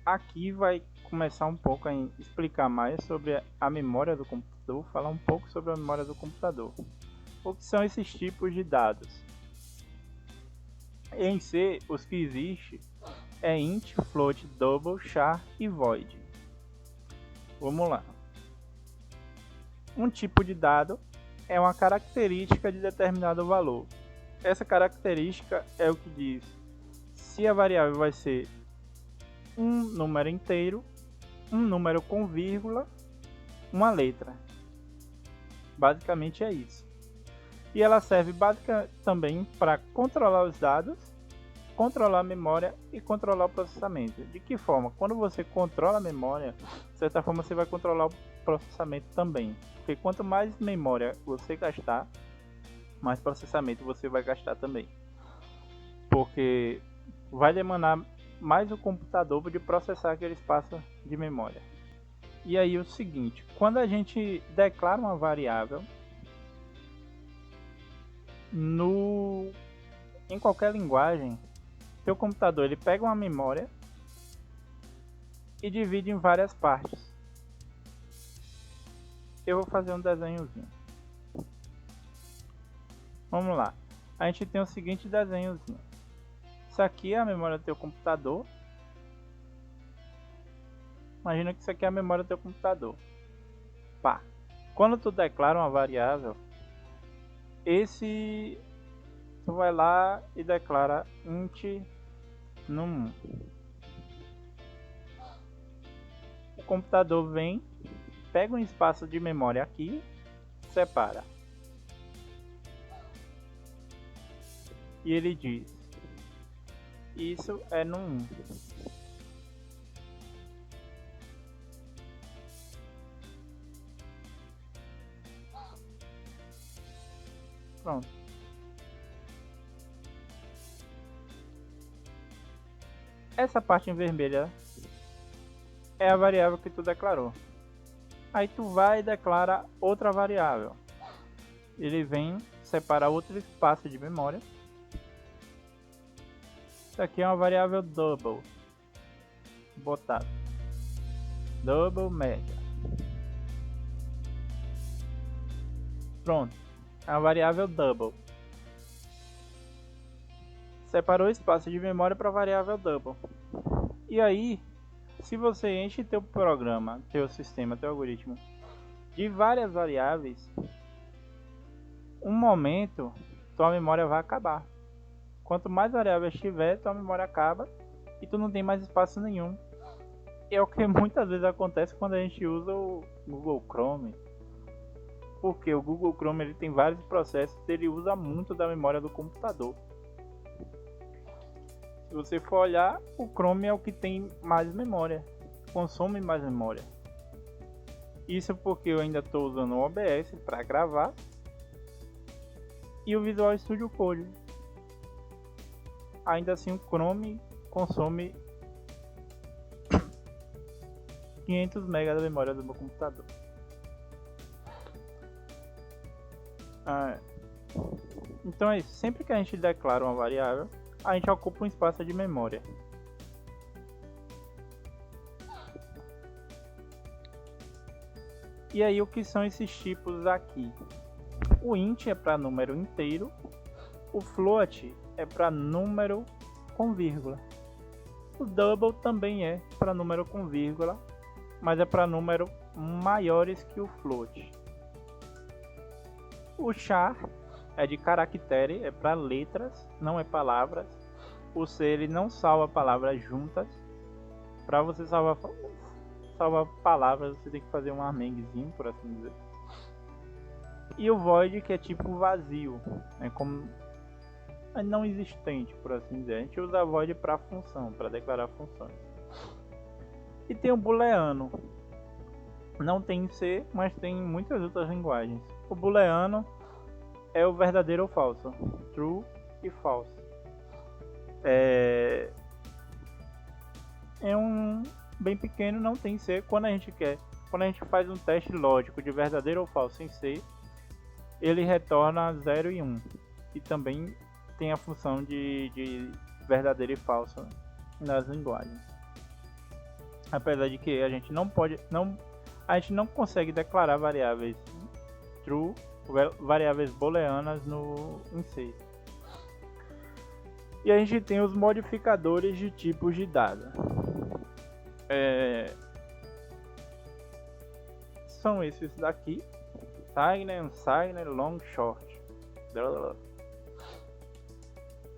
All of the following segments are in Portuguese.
aqui vai começar um pouco a explicar mais sobre a memória do computador, falar um pouco sobre a memória do computador. O que são esses tipos de dados? Em C, os que existem é int, float, double, char e void. Vamos lá. Um tipo de dado é uma característica de determinado valor. Essa característica é o que diz se a variável vai ser um número inteiro, um número com vírgula, uma letra. Basicamente é isso. E ela serve também para controlar os dados, controlar a memória e controlar o processamento. De que forma? Quando você controla a memória, de certa forma você vai controlar o processamento também. Porque quanto mais memória você gastar, mais processamento você vai gastar também. Porque vai demandar mais o computador de processar aquele espaço de memória. E aí o seguinte, quando a gente declara uma variável em qualquer linguagem, seu computador ele pega uma memória e divide em várias partes. Eu vou fazer um desenhozinho. Vamos lá. A gente tem o seguinte desenhozinho. Isso aqui é a memória do teu computador. Imagina que isso aqui é a memória do teu computador. Pá. Quando tu declara uma variável, tu vai lá e declara int num. O computador vem, pega um espaço de memória aqui, separa. E ele diz: isso é num 1. Pronto. Essa parte em vermelha é a variável que tu declarou. Aí tu vai e declara outra variável. Ele vem separar outro espaço de memória. Isso aqui é uma variável double. Botar double média. Pronto. É uma variável double. Separou o espaço de memória para a variável double. E aí, se você enche teu programa, teu sistema, teu algoritmo de várias variáveis, um momento tua memória vai acabar. Quanto mais variáveis tiver, tua memória acaba e tu não tem mais espaço nenhum. É o que muitas vezes acontece quando a gente usa o Google Chrome. Porque o Google Chrome ele tem vários processos, ele usa muito da memória do computador. Se você for olhar, o Chrome é o que tem mais memória, consome mais memória. Isso porque eu ainda estou usando o OBS para gravar e o Visual Studio Code. Ainda assim o Chrome consome 500 MB da memória do meu computador. Então é isso. Sempre que a gente declara uma variável, a gente ocupa um espaço de memória. E aí o que são esses tipos aqui? O int é para número inteiro, o float é para número com vírgula. O double também é para número com vírgula, mas é para número maiores que o float. O char é de caractere, é para letras, não é palavras. O C ele não salva palavras juntas. Para você salvar palavras, você tem que fazer um armenguezinho, por assim dizer. E o void, que é tipo vazio, é como não existente, por assim dizer. A gente usa void para função, para declarar funções. E tem o booleano. Não tem em C, mas tem em muitas outras linguagens. O booleano é o verdadeiro ou falso, true e false. É um bem pequeno, não tem C. Quando a gente faz um teste lógico de verdadeiro ou falso em C, ele retorna 0 e 1. E também tem a função de verdadeiro e falso nas linguagens. apesar de que a gente não pode, a gente não consegue declarar variáveis true, variáveis booleanas em C. E a gente tem os modificadores de tipos de dado. São esses daqui: signed, unsigned, long, short.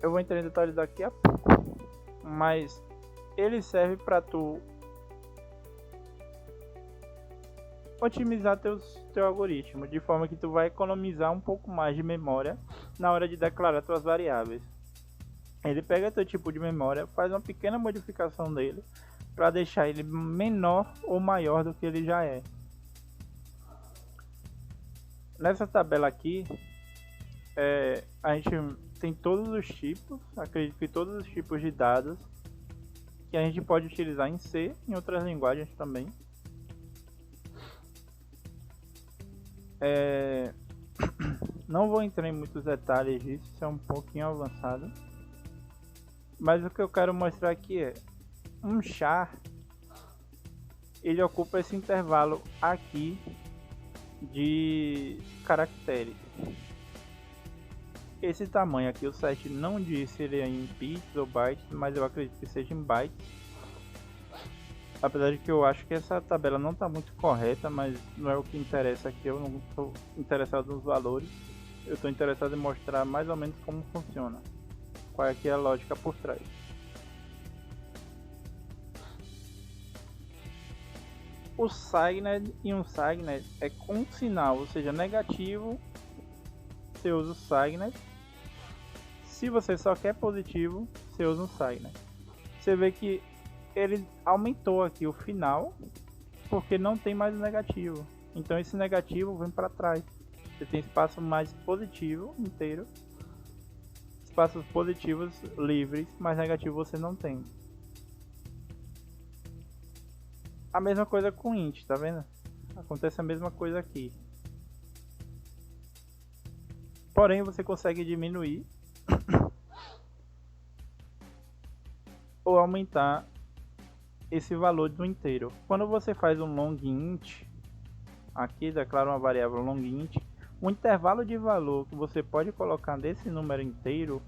Eu vou entrar em detalhes daqui a pouco, mas ele serve para tu otimizar teu algoritmo, de forma que tu vai economizar um pouco mais de memória na hora de declarar tuas variáveis. Ele pega teu tipo de memória, faz uma pequena modificação dele para deixar ele menor ou maior do que ele já é. Nessa tabela aqui, a gente tem todos os tipos, acredito que todos os tipos de dados que a gente pode utilizar em C, em outras linguagens também. Não vou entrar em muitos detalhes disso, isso é um pouquinho avançado. Mas o que eu quero mostrar aqui é um char, ele ocupa esse intervalo aqui de caracteres. Esse tamanho aqui, o site não diz se ele é em bits ou bytes, mas eu acredito que seja em bytes. Apesar de que eu acho que essa tabela não está muito correta, mas não é o que interessa aqui, eu não estou interessado nos valores. Eu estou interessado em mostrar mais ou menos como funciona, qual é aqui a lógica por trás. O signed e unsigned é com sinal, ou seja, negativo, você usa o signed. Se você só quer positivo, você usa um signed. Você vê que ele aumentou aqui o final, porque não tem mais o negativo. Então esse negativo vem para trás. Você tem espaço mais positivo inteiro, espaços positivos livres, mas negativo você não tem. A mesma coisa com int, tá vendo? Acontece a mesma coisa aqui. Porém você consegue diminuir ou aumentar esse valor do inteiro. Quando você faz um long int, aqui declara uma variável long int, o intervalo de valor que você pode colocar desse número inteiro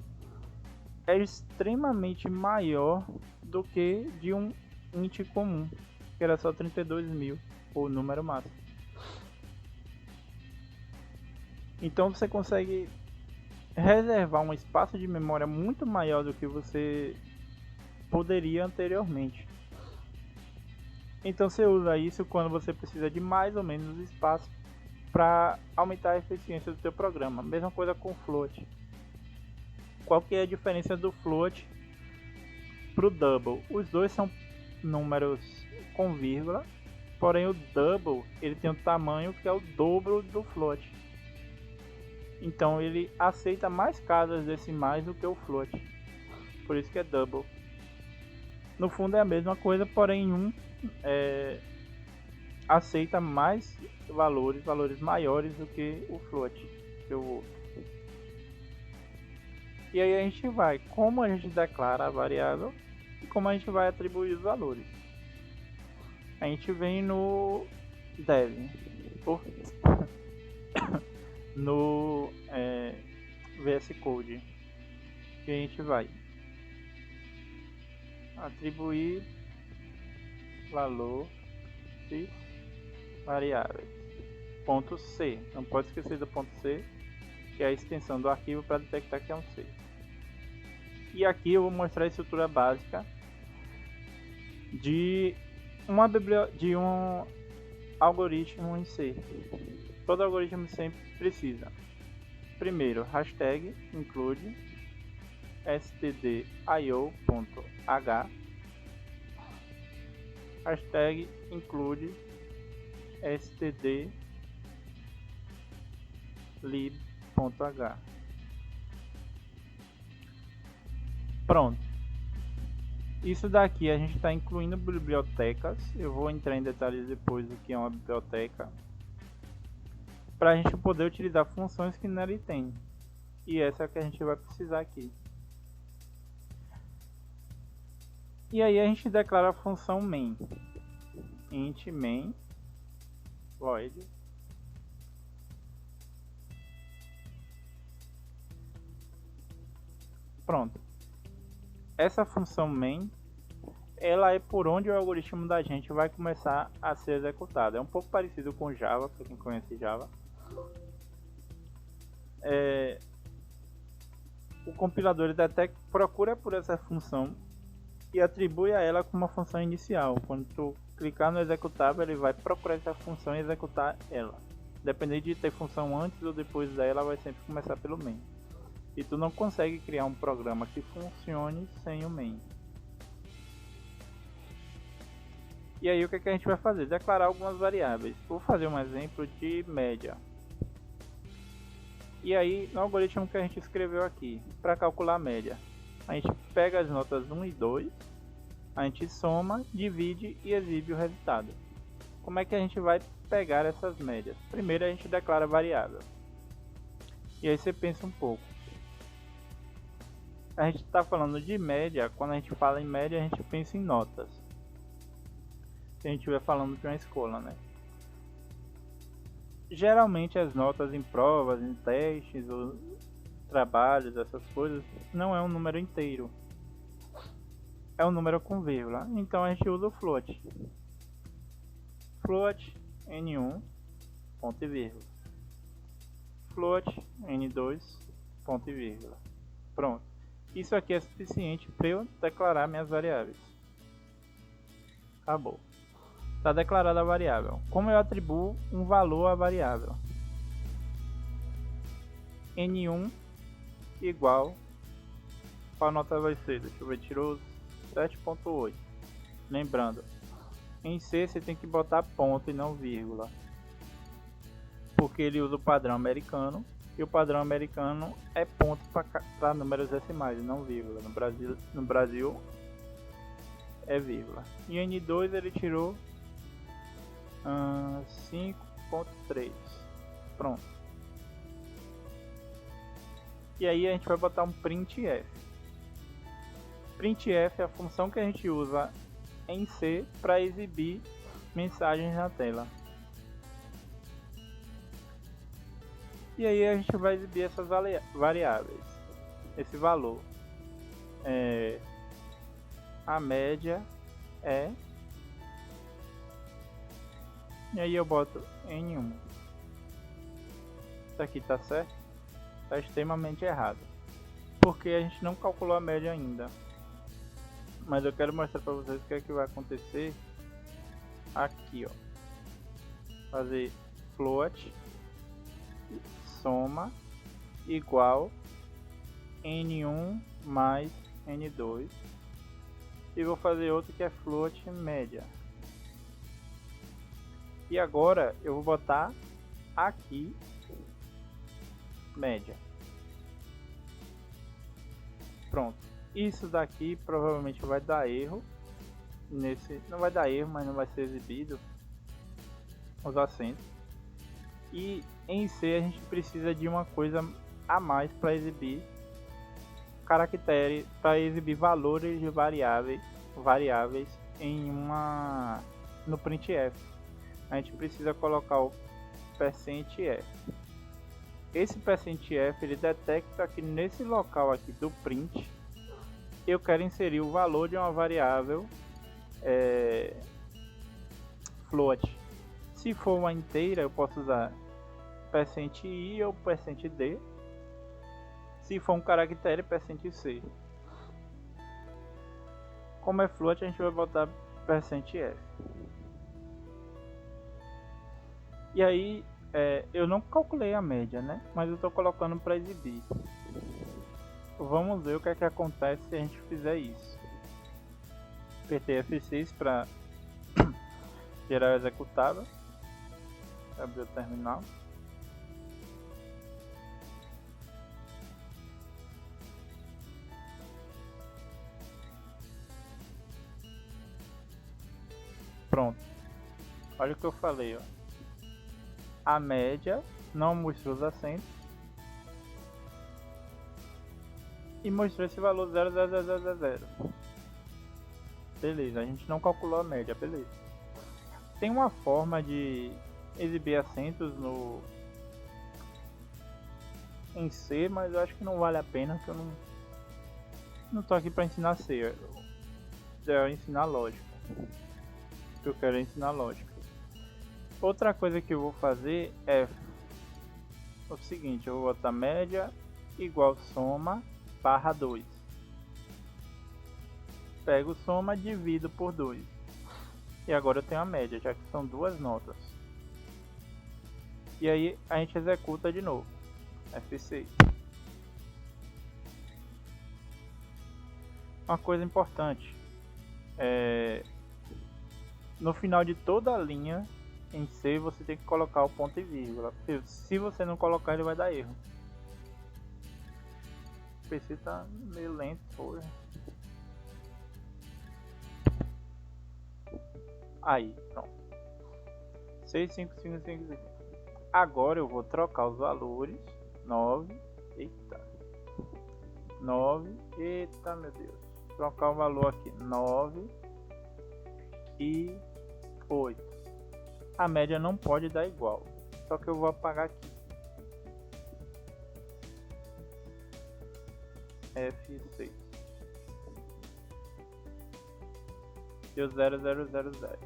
é extremamente maior do que de um int comum, que era só 32.000, o número máximo. Então você consegue reservar um espaço de memória muito maior do que você poderia anteriormente. Então você usa isso quando você precisa de mais ou menos espaço para aumentar a eficiência do seu programa. Mesma coisa com float. Qual que é a diferença do float para o double? Os dois são números com vírgula, porém o double ele tem um tamanho que é o dobro do float. Então ele aceita mais casas decimais do que o float. Por isso que é double. No fundo é a mesma coisa, porém um aceita mais valores maiores do que o float, que o outro. E aí a gente vai, como a gente declara a variável e como a gente vai atribuir os valores. A gente vem no dev, no VS Code, que a gente vai atribuir valor de variáveis. Ponto C, não pode esquecer do ponto C, que é a extensão do arquivo para detectar que é um C. E aqui eu vou mostrar a estrutura básica de um algoritmo em C. Todo algoritmo sempre precisa. Primeiro, hashtag include stdio.h, hashtag include stdlib.h. Pronto. Isso daqui a gente está incluindo bibliotecas. Eu vou entrar em detalhes depois do que é uma biblioteca, para a gente poder utilizar funções que nele tem. E essa é a que a gente vai precisar aqui. E aí a gente declara a função main. int main void pronto. Essa função main, ela é por onde o algoritmo da gente vai começar a ser executado. É um pouco parecido com Java, para quem conhece Java. O compilador ele até procura por essa função e atribui a ela como uma função inicial. Quando tu clicar no executável, ele vai procurar essa função e executar ela. Dependendo de ter função antes ou depois dela, vai sempre começar pelo main. E tu não consegue criar um programa que funcione sem o main. E aí o que a gente vai fazer? Declarar algumas variáveis. Vou fazer um exemplo de média. E aí no algoritmo que a gente escreveu aqui, para calcular a média, a gente pega as notas 1 e 2, a gente soma, divide e exibe o resultado. Como é que a gente vai pegar essas médias? Primeiro a gente declara a variável. E aí você pensa um pouco. A gente está falando de média, quando a gente fala em média a gente pensa em notas. Se a gente estiver falando de uma escola, né? Geralmente as notas em provas, em testes ou trabalhos, essas coisas, não é um número inteiro. É um número com vírgula. Então a gente usa o float. Float n1 ponto e vírgula. Float n2 ponto e vírgula. Pronto. Isso aqui é suficiente para eu declarar minhas variáveis. Acabou. Está declarada a variável. Como eu atribuo um valor à variável? N1 igual, qual nota vai ser? Deixa eu ver, tirou 7.8. Lembrando, em C você tem que botar ponto e não vírgula, porque ele usa o padrão americano, e o padrão americano é ponto para números decimais e não vírgula. No Brasil é vírgula. E N2 ele tirou 5.3. Pronto. E aí a gente vai botar um printf. Printf é a função que a gente usa em C para exibir mensagens na tela. E aí a gente vai exibir essas variáveis. Esse valor. A média é... E aí eu boto N1. Isso aqui tá certo? Tá extremamente errado. Porque a gente não calculou a média ainda. Mas eu quero mostrar para vocês o que é que vai acontecer aqui, ó. Fazer float soma igual N1 mais N2. E vou fazer outro que é float média. E agora eu vou botar aqui média. Pronto. Isso daqui provavelmente vai dar erro. Não vai dar erro, mas não vai ser exibido os acentos. E em C a gente precisa de uma coisa a mais para exibir caracteres, para exibir valores de variáveis em no printf. A gente precisa colocar o %f. Esse %f ele detecta que nesse local aqui do print eu quero inserir o valor de uma variável float. Se for uma inteira eu posso usar %i ou %d. Se for um caractere, %c. Como é float, a gente vai botar %f. E aí, eu não calculei a média, né? Mas eu estou colocando para exibir. Vamos ver o que é que acontece se a gente fizer isso. Apertei F6 para gerar o executável. Abrir o terminal. Pronto. Olha o que eu falei, ó. A média não mostrou os acentos e mostrou esse valor 0,0000. Beleza, a gente não calculou a média, beleza. Tem uma forma de exibir acentos em C, mas eu acho que não vale a pena, porque eu não tô aqui para ensinar C, eu ensinar lógica. Eu quero ensinar lógica. Outra coisa que eu vou fazer é o seguinte, eu vou botar média igual soma barra 2. Pego soma, divido por 2. E agora eu tenho a média, já que são duas notas. E aí a gente executa de novo. F6. Uma coisa importante. No final de toda a linha em C você tem que colocar o ponto e vírgula. Porque se você não colocar ele vai dar erro. O PC tá meio lento hoje. Aí, pronto. 6, 5, 5, 5, 5. Agora eu vou trocar os valores. 9. Eita. 9. Eita, meu Deus. Trocar o valor aqui. 9 e 8. A média não pode dar igual. Só que eu vou apagar aqui. F6. Deu 0, 0, 0, 0.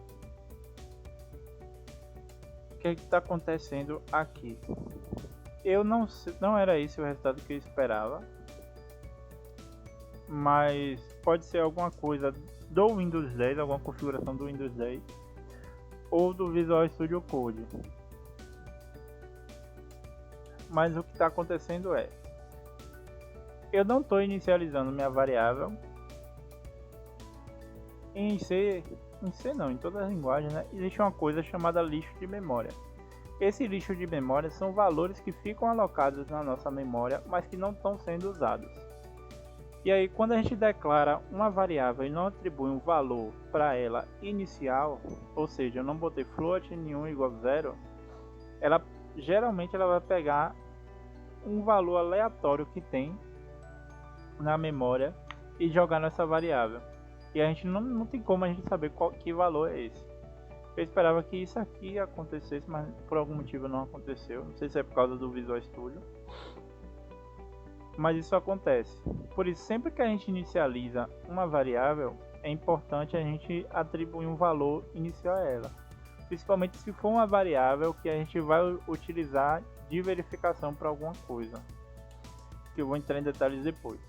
O que está acontecendo aqui? Eu não era esse o resultado que eu esperava, mas pode ser alguma coisa do Windows 10, alguma configuração do Windows 10 ou do Visual Studio Code. Mas o que está acontecendo é, eu não estou inicializando minha variável em C não, em todas as linguagens, né? Existe uma coisa chamada lixo de memória. Esse lixo de memória são valores que ficam alocados na nossa memória, mas que não estão sendo usados. E aí, quando a gente declara uma variável e não atribui um valor para ela inicial, ou seja, eu não botei float nenhum igual a 0, geralmente ela vai pegar um valor aleatório que tem na memória e jogar nessa variável. E a gente não tem como a gente saber que valor é esse. Eu esperava que isso aqui acontecesse, mas por algum motivo não aconteceu. Não sei se é por causa do Visual Studio, mas isso acontece. Por isso, sempre que a gente inicializa uma variável, é importante a gente atribuir um valor inicial a ela. Principalmente se for uma variável que a gente vai utilizar de verificação para alguma coisa, que eu vou entrar em detalhes depois.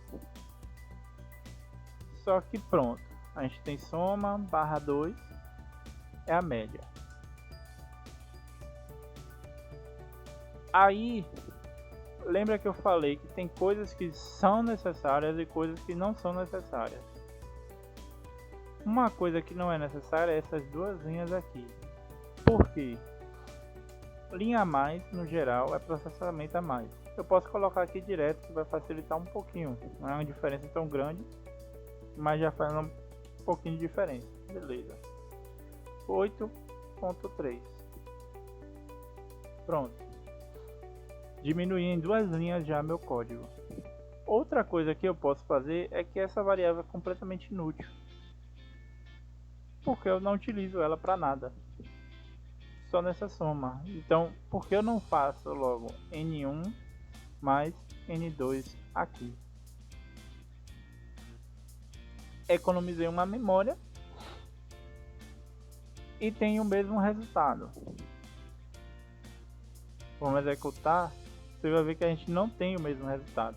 Só que pronto, a gente tem soma barra 2, é a média. Aí, lembra que eu falei que tem coisas que são necessárias e coisas que não são necessárias. Uma coisa que não é necessária é essas duas linhas aqui. Por quê? Linha a mais, no geral, é processamento a mais. Eu posso colocar aqui direto, que vai facilitar um pouquinho. Não é uma diferença tão grande, mas já faz um pouquinho de diferença. Beleza. 8.3. Pronto. Diminuí em duas linhas já meu código. Outra coisa que eu posso fazer é que essa variável é completamente inútil, porque eu não utilizo ela para nada, só nessa soma. Então, por que eu não faço logo N1 mais N2 aqui? Economizei uma memória e tenho o mesmo resultado. Vamos executar, você vai ver que a gente não tem o mesmo resultado.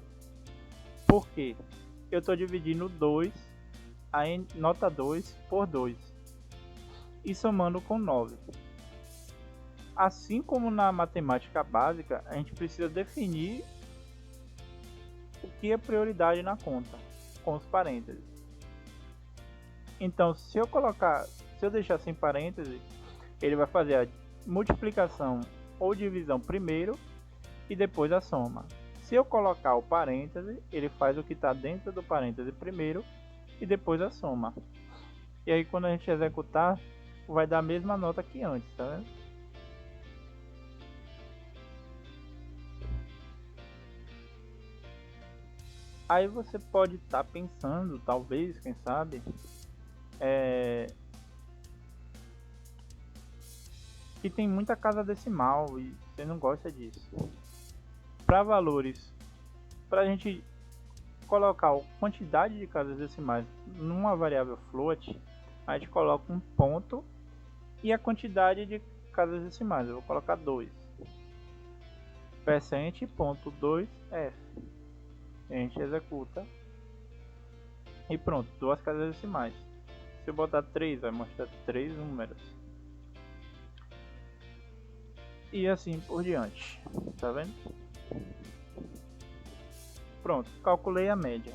Por quê? Eu estou dividindo 2, a nota 2 por 2 e somando com 9. Assim como na matemática básica, a gente precisa definir o que é prioridade na conta, com os parênteses. Então, se eu deixar sem parênteses, ele vai fazer a multiplicação ou divisão primeiro e depois a soma. Se eu colocar o parêntese, ele faz o que está dentro do parêntese primeiro e depois a soma. E aí, quando a gente executar, vai dar a mesma nota que antes, tá vendo? Aí você pode estar pensando, talvez, quem sabe, que tem muita casa decimal e você não gosta disso. Para valores, para a gente colocar a quantidade de casas decimais numa variável float, a gente coloca um ponto e a quantidade de casas decimais. Eu vou colocar 2. %.2f. A gente executa e pronto, 2 casas decimais. Se eu botar 3, vai mostrar 3 números. E assim por diante. Tá vendo? Pronto, calculei a média.